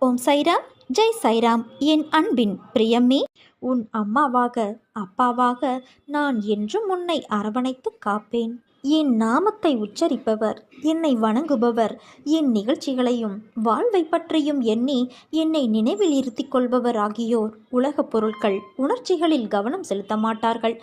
ஓம் சைராம், ஜெய் சைராம். என் அன்பின் பிரியமே, உன் அம்மாவாக அப்பாவாக நான் என்றும் உன்னை அரவணைத்து காப்பேன். என் நாமத்தை உச்சரிப்பவர், என்னை வணங்குபவர், என் நிகழ்ச்சிகளையும் வாழ்வை பற்றியும் எண்ணி என்னை நினைவில் இருத்திக் கொள்பவர் ஆகியோர் உலகப் பொருட்கள் உணர்ச்சிகளில் கவனம் செலுத்த மாட்டார்கள்.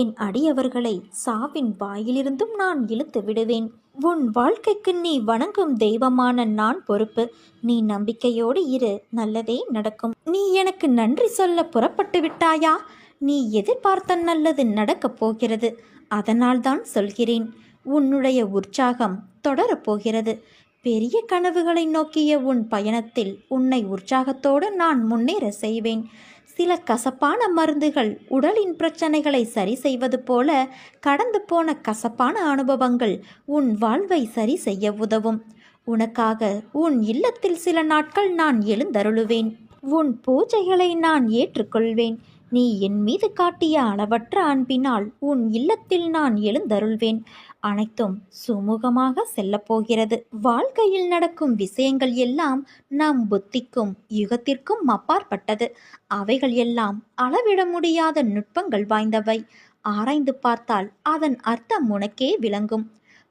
என் அடியவர்களை சாவின் வாயிலிருந்தும் நான் இழுத்து விடுவேன். உன் வாழ்க்கைக்கு நீ வணங்கும் தெய்வமான நான் பொறுப்பு. நீ நம்பிக்கையோடு இரு, நல்லதே நடக்கும். நீ எனக்கு நன்றி சொல்ல புறப்பட்டு விட்டாயா? நீ எதிர்பார்த்த நல்லது நடக்கப் போகிறது. அதனால்தான் சொல்கிறேன், உன்னுடைய உற்சாகம் தொடரப்போகிறது. பெரிய கனவுகளை நோக்கிய உன் பயணத்தில் உன்னை உற்சாகத்தோடு நான் முன்னேற செய்வேன். சில கசப்பான மருந்துகள் உடலின் பிரச்சனைகளை சரி செய்வது போல கடந்து போன கசப்பான அனுபவங்கள் உன் வாழ்வை சரி செய்ய உதவும். உனக்காக உன் இல்லத்தில் சில நாட்கள் நான் எழுந்தருளுவேன். உன் பூஜைகளை நான் ஏற்றுக்கொள்வேன். நீ என் மீது காட்டிய அளவற்ற அன்பினால் உன் இல்லத்தில் நான் எழுந்தருள்வேன். அனைத்தும் சுமூகமாக செல்லப்போகிறது. வாழ்க்கையில் நடக்கும் விஷயங்கள் எல்லாம் நம் புத்திக்கும் யுகத்திற்கும் அப்பாற்பட்டது. அவைகள் எல்லாம் அளவிட முடியாத நுட்பங்கள் வாய்ந்தவை. ஆராய்ந்து பார்த்தால் அதன் அர்த்தம் உனக்கே விளங்கும்.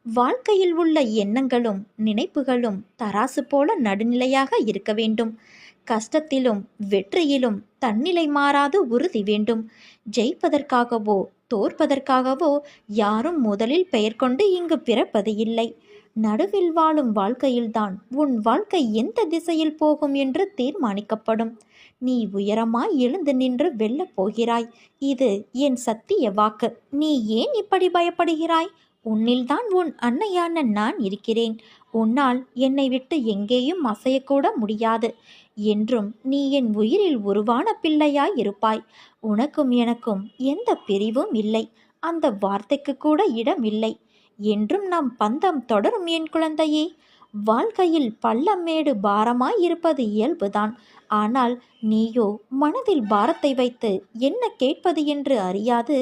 வாழ்க்கையில் உள்ள எண்ணங்களும் நினைப்புகளும் தராசு போல நடுநிலையாக இருக்க வேண்டும். கஷ்டத்திலும் வெற்றியிலும் தன்னிலை மாறாது உறுதி வேண்டும். ஜெயிப்பதற்காகவோ தோற்பதற்காகவோ யாரும் முதலில் பெயர் கொண்டு இங்கு பிறப்பது இல்லை. நடுவில் வாழும் வாழ்க்கையில்தான் உன் வாழ்க்கை எந்த திசையில் போகும் என்று தீர்மானிக்கப்படும். நீ உயரமாய் எழுந்து நின்று வெல்லப் போகிறாய். இது என் சத்திய வாக்கு. நீ ஏன் இப்படி பயப்படுகிறாய்? உன்னில்தான் உன் அன்னையான நான் இருக்கிறேன். உன்னால் என்னை விட்டு எங்கேயும் அசையக்கூட முடியாது. என்றும் நீ என் உயிரில் உருவான பிள்ளையாய் இருப்பாய். உனக்கும் எனக்கும் எந்த பிரிவும் இல்லை. அந்த வார்த்தைக்கு கூட இடம் இல்லை. என்றும் நம் பந்தம் தொடரும் என் குழந்தையே. வாழ்க்கையில் பள்ளமேடு பாரமாய் இருப்பது இயல்புதான். ஆனால் நீயோ மனதில் பாரத்தை வைத்து என்ன கேட்பது என்று அறியாது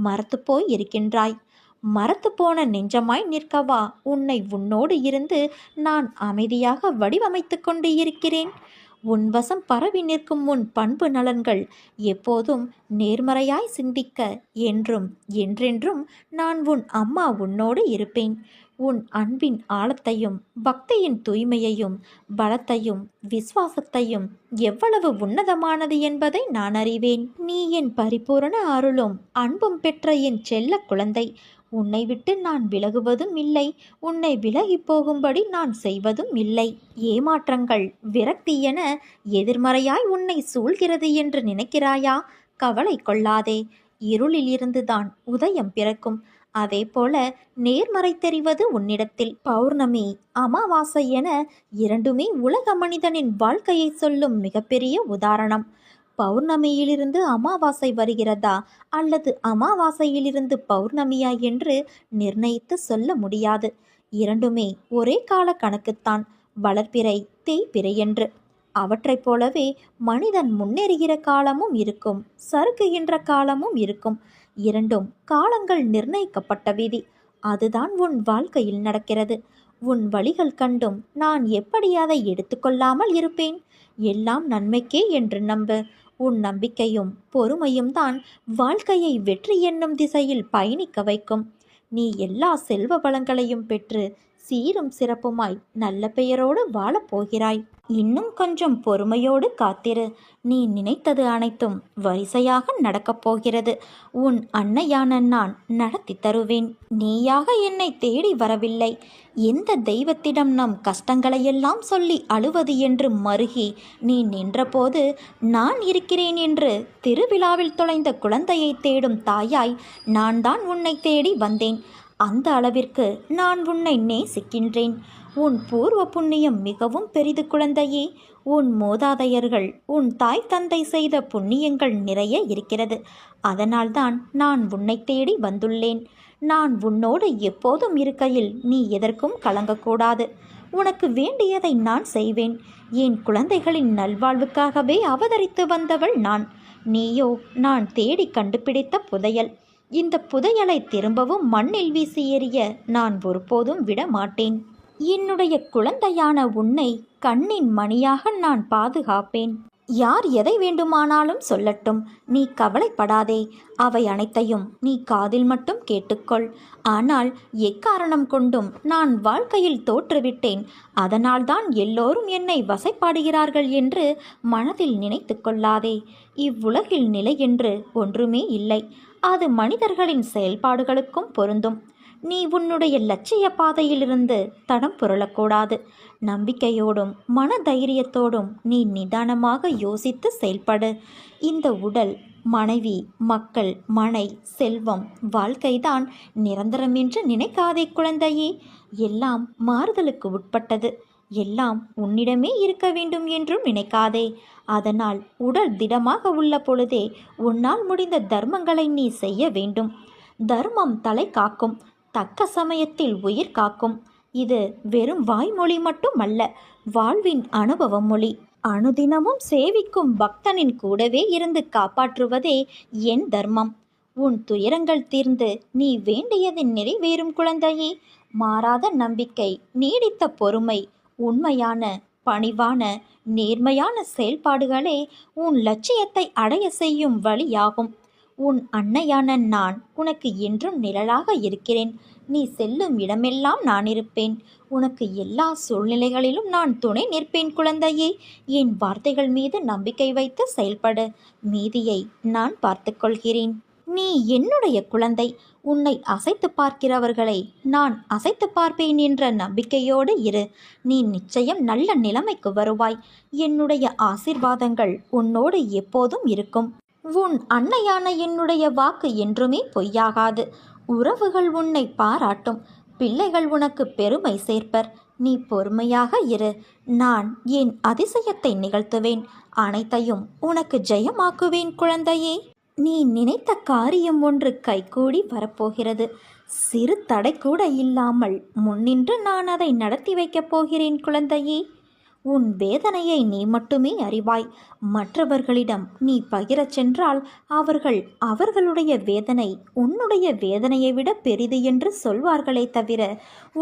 மரத்து போய் இருக்கின்றாய். மரத்து போன நெஞ்சமாய் நிற்கவா உன்னை உன்னோடு இருந்து நான் அமைதியாக வடிவமைத்து கொண்டு இருக்கிறேன். உன் வசம் பரவி நிற்கும் உன் பண்பு நலன்கள் எப்போதும் நேர்மறையாய் சிந்திக்க என்றும் என்றென்றும் நான் உன் அம்மா உன்னோடு இருப்பேன். உன் அன்பின் ஆழத்தையும் பக்தியின் தூய்மையையும் பலத்தையும் விசுவாசத்தையும் எவ்வளவு உன்னதமானது என்பதை நான் அறிவேன். நீ என் பரிபூரண அருளும் அன்பும் பெற்ற என் செல்ல குழந்தை. உன்னை விட்டு நான் விலகுவதும் இல்லை. உன்னை விலகி போகும்படி நான் செய்வதும் இல்லை. ஏமாற்றங்கள் விரக்தி என எதிர்மறையாய் உன்னை சூழ்கிறது என்று நினைக்கிறாயா? கவலை கொள்ளாதே. இருளில் இருந்துதான் உதயம் பிறக்கும். அதே போல நேர்மறை தெரிவது உன்னிடத்தில். பௌர்ணமி அமாவாசை என இரண்டுமே உலக மனிதனின் வாழ்க்கையை சொல்லும் மிகப்பெரிய உதாரணம். பௌர்ணமியிலிருந்து அமாவாசை வருகிறதா அல்லது அமாவாசையிலிருந்து பௌர்ணமியா என்று நிர்ணயித்து சொல்ல முடியாது. இரண்டுமே ஒரே கால கணக்குத்தான், வளர்பிறை தேய்பிறை என்று. அவற்றைப் போலவே மனிதன் முன்னேறுகிற காலமும் இருக்கும், சறுக்குகின்ற காலமும் இருக்கும். இரண்டும் காலங்கள் நிர்ணயிக்கப்பட்ட விதி. அதுதான் உன் வாழ்க்கையில் நடக்கிறது. உன் வழிகள் கண்டும் நான் எப்படி அதை எடுத்துக்கொள்ளாமல் இருப்பேன்? எல்லாம் நன்மைக்கே என்று நம்பு. உன் நம்பிக்கையும் பொறுமையும் தான் வாழ்க்கையை வெற்றி என்னும் திசையில் பயணிக்க வைக்கும். நீ எல்லா செல்வ வளங்களையும் பெற்று சீரும் சிறப்புமாய் நல்ல பெயரோடு வாழப்போகிறாய். இன்னும் கொஞ்சம் பொறுமையோடு காத்திரு. நீ நினைத்தது அனைத்தும் வரிசையாக நடக்கப் போகிறது. உன் அன்னையான நான் நடத்தி தருவேன். நீயாக என்னை தேடி வரவில்லை. எந்த தெய்வத்திடம் நம் கஷ்டங்களையெல்லாம் சொல்லி அழுவது என்று மருகி நீ நின்றபோது நான் இருக்கிறேன் என்று திருவிழாவில் தொலைந்த குழந்தையை தேடும் தாயாய் நான் தான் உன்னை தேடி வந்தேன். அந்த அளவிற்கு நான் உன்னை நேசிக்கின்றேன். உன் பூர்வ புண்ணியம் மிகவும் பெரிது குழந்தையே. உன் மூதாதையர்கள் உன் தாய் தந்தை செய்த புண்ணியங்கள் நிறைய இருக்கிறது. அதனால்தான் நான் உன்னை தேடி வந்துள்ளேன். நான் உன்னோடு எப்போதும் இருக்கையில் நீ எதற்கும் கலங்கக்கூடாது. உனக்கு வேண்டியதை நான் செய்வேன். என் குழந்தைகளின் நல்வாழ்வுக்காகவே அவதரித்து வந்தவள் நான். நீயோ நான் தேடி கண்டுபிடித்த புதையல். இந்த புதையலை திரும்பவும் மண்ணில் வீசி எறிய நான் ஒருபோதும் விட மாட்டேன். என்னுடைய குழந்தையான உன்னை கண்ணின் மணியாக நான் பாதுகாப்பேன். யார் எதை வேண்டுமானாலும் சொல்லட்டும், நீ கவலைப்படாதே. அவை அனைத்தையும் நீ காதில் மட்டும் கேட்டுக்கொள். ஆனால் எக்காரணம் கொண்டும் நான் வாழ்க்கையில் தோற்றுவிட்டேன், அதனால்தான் எல்லோரும் என்னை வசைப்பாடுகிறார்கள் என்று மனதில் நினைத்து கொள்ளாதே. இவ்வுலகில் நிலை என்று ஒன்றுமே இல்லை. அது மனிதர்களின் செயல்பாடுகளுக்கும் பொருந்தும். நீ உன்னுடைய லட்சிய பாதையிலிருந்து தடம் புரளக்கூடாது. நம்பிக்கையோடும் மன தைரியத்தோடும் நீ நிதானமாக யோசித்து செயல்படு. இந்த உடல், மனைவி, மக்கள், மனை, செல்வம், வாழ்க்கைதான் நிரந்தரம் என்று நினைக்காதே குழந்தையே. எல்லாம் மாறுதலுக்கு உட்பட்டது. எல்லாம் உன்னிடமே இருக்க வேண்டும் என்றும் நினைக்காதே. அதனால் உடல் திடமாக உள்ள பொழுதே உன்னால் முடிந்த தர்மங்களை நீ செய்ய வேண்டும். தர்மம் தலை காக்கும், தக்க சமயத்தில் உயிர் காக்கும். இது வெறும் வாய்மொழி மட்டுமல்ல, வாழ்வின் அனுபவ மொழி. அனுதினமும் சேவிக்கும் பக்தனின் கூடவே இருந்து காப்பாற்றுவதே என் தர்மம். உன் துயரங்கள் தீர்ந்து நீ வேண்டியது நிறைவேறும் குழந்தையே. மாறாத நம்பிக்கை, நீடித்த பொறுமை, உண்மையான பணிவான நேர்மையான செயல்பாடுகளே உன் லட்சியத்தை அடைய செய்யும் வழியாகும். உன் அன்னையான நான் உனக்கு என்றும் நிழலாக இருக்கிறேன். நீ செல்லும் இடமெல்லாம் நான் இருப்பேன். உனக்கு எல்லா சூழ்நிலைகளிலும் நான் துணை நிற்பேன் குழந்தையே. என் வார்த்தைகள் மீது நம்பிக்கை வைத்து செயல்படு. மீதியை நான் பார்த்து கொள்கிறேன். நீ என்னுடைய குழந்தை. உன்னை அசைத்து பார்க்கிறவர்களை நான் அசைத்து பார்ப்பேன் என்ற நம்பிக்கையோடு இரு. நீ நிச்சயம் நல்ல நிலைமைக்கு வருவாய். என்னுடைய ஆசீர்வாதங்கள் உன்னோடு எப்போதும் இருக்கும். உன் அன்னையான என்னுடைய வாக்கு என்றுமே பொய்யாகாது. உறவுகள் உன்னை பாராட்டும். பிள்ளைகள் உனக்கு பெருமை சேர்ப்பர். நீ பொறுமையாக இரு. நான் என் அதிசயத்தை நிகழ்த்துவேன். அனைத்தையும் உனக்கு ஜெயமாக்குவேன் குழந்தையே. நீ நினைத்த காரியம் ஒன்று கைகூடி வரப்போகிறது. சிறு தடை கூட இல்லாமல் முன்னின்று நான் அதை நடத்தி வைக்கப் போகிறேன் குழந்தையே. உன் வேதனையை நீ மட்டுமே அறிவாய். மற்றவர்களிடம் நீ பகிரச் சென்றால் அவர்கள் அவர்களுடைய வேதனை உன்னுடைய வேதனையை விட பெரிது என்று சொல்வார்களே தவிர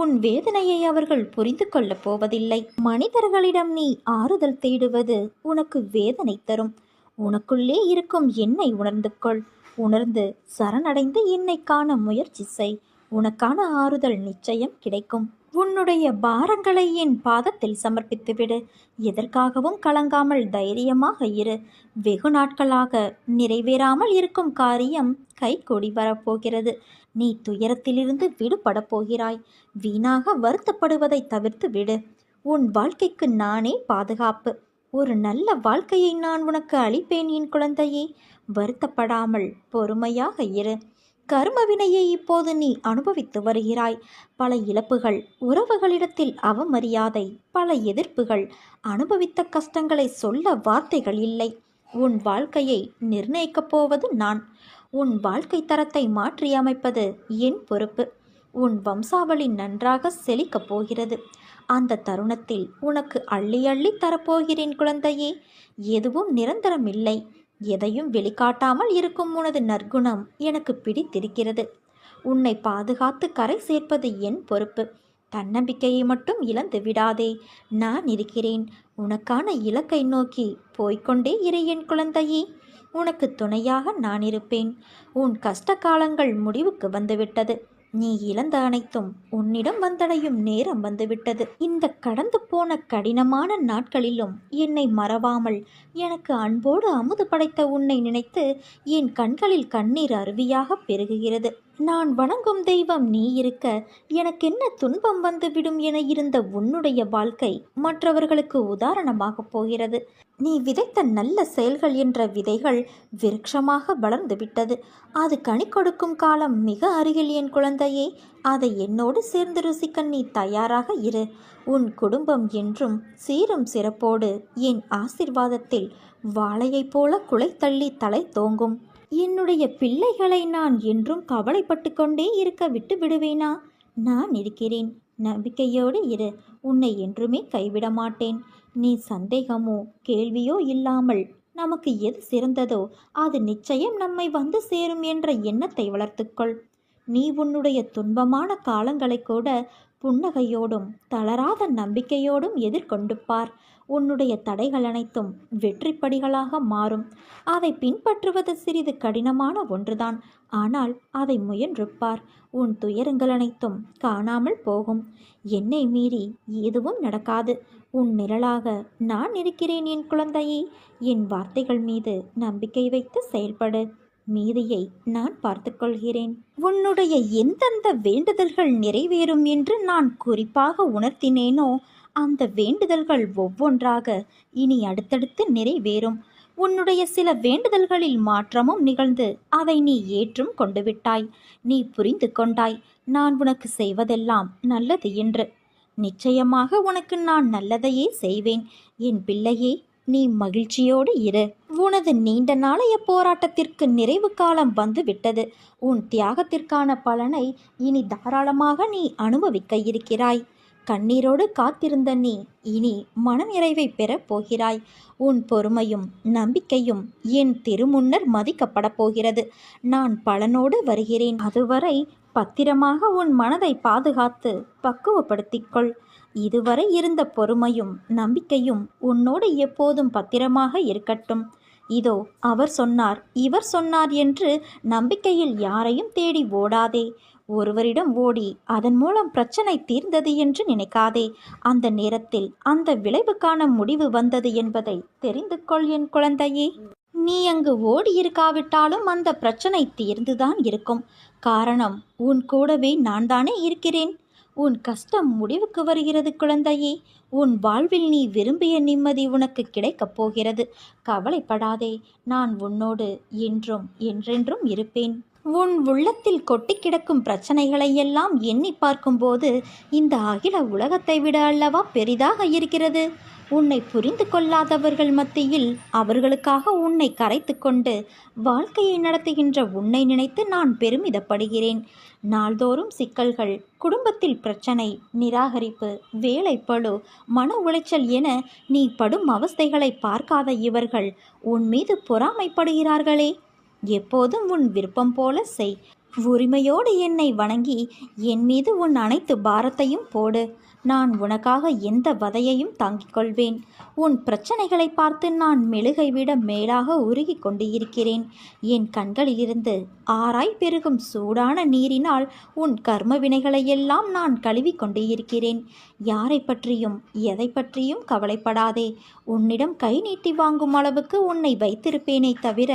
உன் வேதனையை அவர்கள் புரிந்து கொள்ளப் போவதில்லை. மனிதர்களிடம் நீ ஆறுதல் தேடுவது உனக்கு வேதனை தரும். உனக்குள்ளே இருக்கும் என்னை உணர்ந்து கொள். உணர்ந்து சரணடைந்து என்னை காண முயற்சி செய். உனக்கான ஆறுதல் நிச்சயம் கிடைக்கும். உன்னுடைய பாரங்களை என் பாதத்தில் சமர்ப்பித்துவிடு. எதற்காகவும் கலங்காமல் தைரியமாக இரு. வெகு நாட்களாக நிறைவேறாமல் இருக்கும் காரியம் கைகூடி வரப்போகிறது. நீ துயரத்திலிருந்து விடுபட போகிறாய். வீணாக வருத்தப்படுவதை தவிர்த்து விடு. உன் வாழ்க்கைக்கு நானே பாதுகாப்பு. ஒரு நல்ல வாழ்க்கையை நான் உனக்கு அளிப்பேன் என் குழந்தையே. வருத்தப்படாமல் பொறுமையாக இரு. கர்மவினையை இப்போது நீ அனுபவித்து வருகிறாய். பல இழப்புகள், உறவுகளிடத்தில் அவமரியாதை, பல எதிர்ப்புகள். அனுபவித்த கஷ்டங்களை சொல்ல வார்த்தைகள் இல்லை. உன் வாழ்க்கையை நிர்ணயிக்கப் போவது நான். உன் வாழ்க்கை தரத்தை மாற்றியமைப்பது என் பொறுப்பு. உன் வம்சாவளி நன்றாக செழிக்கப் போகிறது. அந்த தருணத்தில் உனக்கு அள்ளி அள்ளி தரப்போகிறேன் குழந்தையே. எதுவும் நிரந்தரமில்லை. எதையும் வெளிக்காட்டாமல் இருக்கும் உனது நற்குணம் எனக்கு பிடித்திருக்கிறது. உன்னை பாதுகாத்து கரை சேர்ப்பது என் பொறுப்பு. தன்னம்பிக்கையை மட்டும் இழந்து விடாதே. நான் இருக்கிறேன். உனக்கான இலக்கை நோக்கி போய்கொண்டே இரு என் குழந்தையே. உனக்கு துணையாக நான் இருப்பேன். உன் கஷ்ட காலங்கள் முடிவுக்கு வந்துவிட்டது. நீ இழந்த அனைத்தும் உன்னிடம் வந்தடையும் நேரம் வந்துவிட்டது. இந்த கடந்து போன கடினமான நாட்களிலும் என்னை மறவாமல் எனக்கு அன்போடு அமுது படைத்த உன்னை நினைத்து என் கண்களில் கண்ணீர் அருவியாக பெருகுகிறது. நான் வணங்கும் தெய்வம் நீ இருக்க எனக்கென்ன துன்பம் வந்துவிடும் என இருந்த உன்னுடைய வாழ்க்கை மற்றவர்களுக்கு உதாரணமாக போகிறது. நீ விதைத்த நல்ல செயல்கள் என்ற விதைகள் விருட்சமாக வளர்ந்து விட்டது. அது கனி கொடுக்கும் காலம் மிக அருகில் என் குழந்தையே. அதை என்னோடு சேர்ந்து ருசிக்க நீ தயாராக இரு. உன் குடும்பம் என்றும் சீரும் சிறப்போடு என் ஆசிர்வாதத்தில் வாழையைப் போல குலை தள்ளி தலை தோங்கும். என்னுடைய பிள்ளைகளை நான் என்றும் கவலைப்பட்டு கொண்டே இருக்க விட்டு விடுவேனா? நான் இருக்கிறேன். நம்பிக்கையோடு இரு. உன்னை என்றுமே கைவிட மாட்டேன். நீ சந்தேகமோ கேள்வியோ இல்லாமல் நமக்கு எது சிறந்ததோ அது நிச்சயம் நம்மை வந்து சேரும் என்ற எண்ணத்தை வளர்த்துக்கொள். நீ உன்னுடைய துன்பமான காலங்களை கூட புன்னகையோடும் தளராத நம்பிக்கையோடும் எதிர்கொண்டு பார். உன்னுடைய தடைகள் அனைத்தும் வெற்றிப்படிகளாக மாறும். அதை பின்பற்றுவது சிறிது கடினமான ஒன்றுதான். ஆனால் அதை முயன்று பார். உன் துயரங்கள் அனைத்தும் காணாமல் போகும். என்னை மீறி எதுவும் நடக்காது. உன் நிழலாக நான் இருக்கிறேன் என் குழந்தையே. என் வார்த்தைகள் மீது நம்பிக்கை வைத்து செயல்படு. மீதியை நான் பார்த்துக்கொள்கிறேன். உன்னுடைய எந்தெந்த வேண்டுதல்கள் நிறைவேறும் என்று நான் குறிப்பாக உணர்த்தினேனோ அந்த வேண்டுதல்கள் ஒவ்வொன்றாக இனி அடுத்தடுத்து நிறைவேறும். உன்னுடைய சில வேண்டுதல்களில் மாற்றமும் நிகழ்ந்து அதை நீ ஏற்றும் கொண்டு விட்டாய். நீ புரிந்து கொண்டாய் நான் உனக்கு செய்வதெல்லாம் நல்லது என்று. நிச்சயமாக உனக்கு நான் நல்லதையே செய்வேன். என் பிள்ளையே, நீ மகிழ்ச்சியோடு இரு. உனது நீண்ட நாளைய போராட்டத்திற்கு நிறைவு காலம் வந்து விட்டது. உன் தியாகத்திற்கான பலனை இனி தாராளமாக நீ அனுபவிக்க இருக்கிறாய். கண்ணீரோடு காத்திருந்த நீ இனி மனநிறைவை பெறப் போகிறாய். உன் பொறுமையும் நம்பிக்கையும் என் திருமுன்னர் மதிக்கப்பட போகிறது. நான் பலனோடு வருகிறேன். அதுவரை பத்திரமாக உன் மனதை பாதுகாத்து பக்குவப்படுத்திக்கொள். இதுவரை இருந்த பொறுமையும் நம்பிக்கையும் உன்னோடு எப்போதும் பத்திரமாக இருக்கட்டும். இதோ அவர் சொன்னார் இவர் சொன்னார் என்று நம்பிக்கையில் யாரையும் தேடி ஓடாதே. ஒருவரிடம் ஓடி அதன் மூலம் பிரச்சனை தீர்ந்தது என்று நினைக்காதே. அந்த நேரத்தில் அந்த விளைவுக்கான முடிவு வந்தது என்பதை தெரிந்து கொள் என் குழந்தையே. நீ அங்கு ஓடியிருக்காவிட்டாலும் அந்த பிரச்சனை தீர்ந்துதான் இருக்கும். காரணம், உன் கூடவே நான் தானே இருக்கிறேன். உன் கஷ்டம் முடிவுக்கு வருகிறது குழந்தையே. உன் வாழ்வில் நீ விரும்பிய நிம்மதி உனக்கு கிடைக்கப் போகிறது. கவலைப்படாதே. நான் உன்னோடு என்றும் என்றென்றும் இருப்பேன். உன் உள்ளத்தில் கொட்டி கிடக்கும் பிரச்சனைகளை எல்லாம் எண்ணி பார்க்கும்போது இந்த அகில உலகத்தை விட அல்லவா பெரிதாக இருக்கிறது. உன்னை புரிந்து கொள்ளாதவர்கள் மத்தியில் அவர்களுக்காக உன்னை கரைத்து கொண்டு வாழ்க்கையை நடத்துகின்ற உன்னை நினைத்து நான் பெருமிதப்படுகிறேன். நாள்தோறும் சிக்கல்கள், குடும்பத்தில் பிரச்சனை, நிராகரிப்பு, வேலைப்பளு, மன உளைச்சல் என நீ படும் அவஸ்தைகளை பார்க்காத இவர்கள் உன் மீது பொறாமைப்படுகிறார்களே. எப்போதும் உன் விருப்பம் போல செய். உரிமையோடு என்னை வணங்கி என் மீது உன் அனைத்து பாரத்தையும் போடு. நான் உனக்காக எந்த வதையையும் தாங்கிக் கொள்வேன். உன் பிரச்சனைகளை பார்த்து நான் மெழுகை விட மேலாக உருகி கொண்டு இருக்கிறேன். என் கண்களிலிருந்து ஆராய் பெருகும் சூடான நீரினால் உன் கர்ம வினைகளையெல்லாம் நான் கழுவி கொண்டு இருக்கிறேன். யாரை பற்றியும் எதை பற்றியும் கவலைப்படாதே. உன்னிடம் கை நீட்டி வாங்கும் அளவுக்கு உன்னை வைத்திருப்பேனே தவிர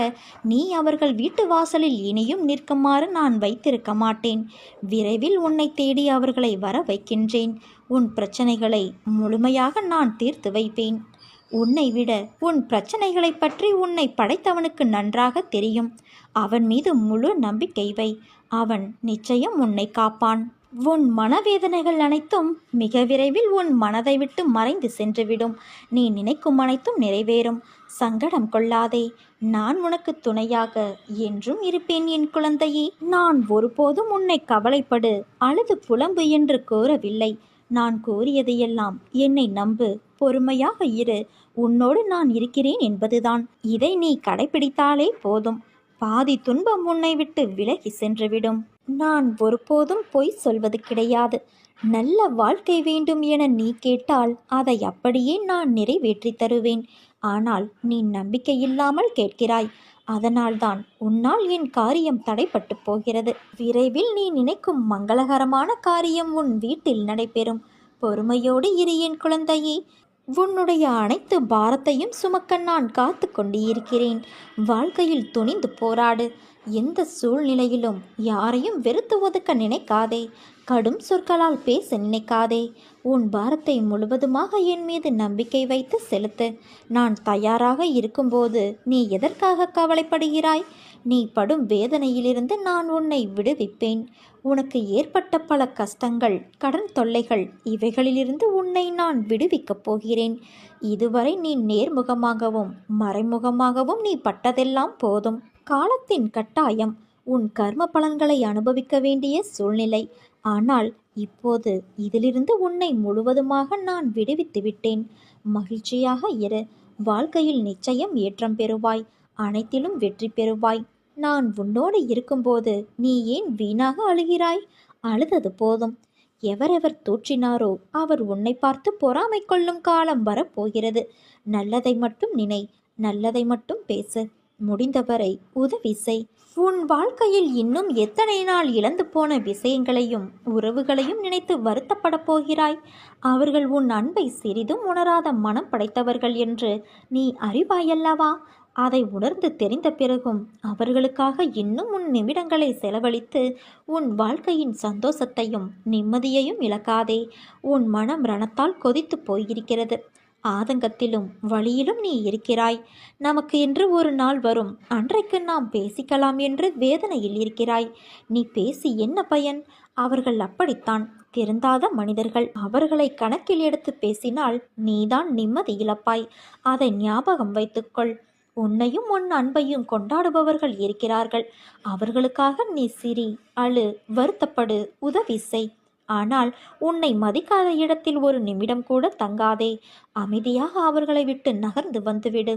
நீ அவர்கள் வீட்டு வாசலில் இனியும் நிற்குமாறு நான் வைத்திருக்க மாட்டேன். விரைவில் உன்னை தேடி அவர்களை வர வைக்கின்றேன். உன் பிரச்சனைகளை முழுமையாக நான் தீர்த்து வைப்பேன். உன்னை விட உன் பிரச்சனைகளை பற்றி உன்னை படைத்தவனுக்கு நன்றாக தெரியும். அவன் மீது முழு நம்பிக்கை வை. அவன் நிச்சயம் உன்னை காப்பான். உன் மனவேதனைகள் அனைத்தும் மிக விரைவில் உன் மனதை விட்டு மறைந்து சென்றுவிடும். நீ நினைக்கும் அனைத்தும் நிறைவேறும். சங்கடம் கொள்ளாதே. நான் உனக்கு துணையாக என்றும் இருப்பேன் என் குழந்தையே. நான் ஒருபோதும் உன்னை கவலைப்படு, அழுது புலம்பு என்று கூறவில்லை. நான் கூறியதையெல்லாம் என்னை நம்பு, பொறுமையாக இரு, உன்னோடு நான் இருக்கிறேன் என்பதுதான். இதை நீ கடைபிடித்தாலே போதும். பாதி துன்பம் உன்னை விட்டு விலகி சென்றுவிடும். நான் ஒருபோதும் பொய் சொல்வது கிடையாது. நல்ல வாழ்க்கை வேண்டும் என நீ கேட்டால் அதை அப்படியே நான் நிறைவேற்றி தருவேன். ஆனால் நீ நம்பிக்கை இல்லாமல் கேட்கிறாய். அதனால்தான் உன்னால் என் காரியம் தடைப்பட்டு போகிறது. விரைவில் நீ நினைக்கும் மங்களகரமான காரியம் உன் வீட்டில் நடைபெறும். பொறுமையோடு இரு என் குழந்தையே. உன்னுடைய அனைத்து பாரத்தையும் சுமக்க நான் காத்து கொண்டு இருக்கிறேன். வாழ்க்கையில் துணிந்து போராடு. எந்த சூழ்நிலையிலும் யாரையும் வெறுத்து ஒதுக்க நினைக்காதே. கடும் சொற்களால் பேச நினைக்காதே. உன் பாரத்தை முழுவதுமாக என் மீது நம்பிக்கை வைத்து செலுத்து. நான் தயாராக இருக்கும்போது நீ எதற்காக கவலைப்படுகிறாய்? நீ படும் வேதனையிலிருந்து நான் உன்னை விடுவிப்பேன். உனக்கு ஏற்பட்ட பல கஷ்டங்கள், கடன் தொல்லைகள், இவைகளிலிருந்து உன்னை நான் விடுவிக்கப் போகிறேன். இதுவரை நீ நேர்முகமாகவும் மறைமுகமாகவும் நீ பட்டதெல்லாம் போதும். காலத்தின் கட்டாயம். உன் கர்ம பலன்களை அனுபவிக்க வேண்டிய சூழ்நிலை. ஆனால் இப்போது இதிலிருந்து உன்னை முழுவதுமாக நான் விடுவித்து விட்டேன். மகிழ்ச்சியாக இரு. வாழ்க்கையில் நிச்சயம் ஏற்றம் பெறுவாய். அனைத்திலும் வெற்றி பெறுவாய். நான் உன்னோடு இருக்கும்போது நீ ஏன் வீணாக அழுகிறாய்? அழுதது போதும். எவரெவர் தூற்றினாரோ அவர் உன்னை பார்த்து பொறாமை கொள்ளும் காலம் வரப்போகிறது. நல்லதை மட்டும் நினை, நல்லதை மட்டும் பேசு, முடிந்தவரை உதவி செய். உன் வாழ்க்கையில் இன்னும் எத்தனை நாள் இழந்து போன விஷயங்களையும் உறவுகளையும் நினைத்து வருத்தப்பட போகிறாய்? அவர்கள் உன் அன்பை சிறிதும் உணராத மனம் படைத்தவர்கள் என்று நீ அறிவாயல்லவா? அதை உணர்ந்து தெரிந்த பிறகும் அவர்களுக்காக இன்னும் உன் நிமிடங்களை செலவழித்து உன் வாழ்க்கையின் சந்தோஷத்தையும் நிம்மதியையும் இழக்காதே. உன் மனம் ரணத்தால் கொதித்து போயிருக்கிறது. ஆதங்கத்திலும் வழியிலும் நீ இருக்கிறாய். நமக்கு என்று ஒரு நாள் வரும், அன்றைக்கு நாம் பேசிக்கலாம் என்று வேதனையில் இருக்கிறாய். நீ பேசி என்ன பயன்? அவர்கள் அப்படித்தான், திருந்தாத மனிதர்கள். அவர்களை கணக்கில் எடுத்து பேசினால் நீதான் நிம்மதி இழப்பாய். அதை ஞாபகம் வைத்துக்கொள். உன்னையும் உன் அன்பையும் கொண்டாடுபவர்கள் இருக்கிறார்கள். அவர்களுக்காக நீ சிரி, அழு, வருத்தப்படு, உதவி செய். ஆனால் உன்னை மதிக்காத இடத்தில் ஒரு நிமிடம் கூட தங்காதே. அமைதியாக அவர்களை விட்டு நகர்ந்து வந்துவிடு.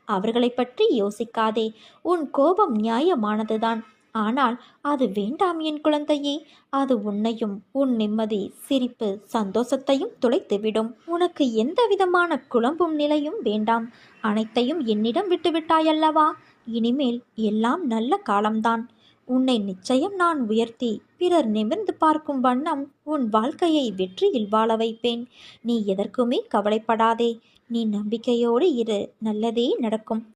அவர்களை பற்றி யோசிக்காதே. உன் கோபம் நியாயமானதுதான். ஆனால் அது வேண்டாம் என் குழந்தையே. அது உன்னையும் உன் நிம்மதி, சிரிப்பு, சந்தோஷத்தையும் துளைத்துவிடும். உனக்கு எந்த விதமான குழம்பும் நிலையும் வேண்டாம். அனைத்தையும் என்னிடம் விட்டுவிட்டாயல்லவா? இனிமேல் எல்லாம் நல்ல காலம்தான். உன்னை நிச்சயம் நான் உயர்த்தி பிறர் நிமிர்ந்து பார்க்கும் வண்ணம் உன் வாழ்க்கையை வெற்றியில் வாழ வைப்பேன். நீ எதற்குமே கவலைப்படாதே. நீ நம்பிக்கையோடு இரு, நல்லதே நடக்கும்.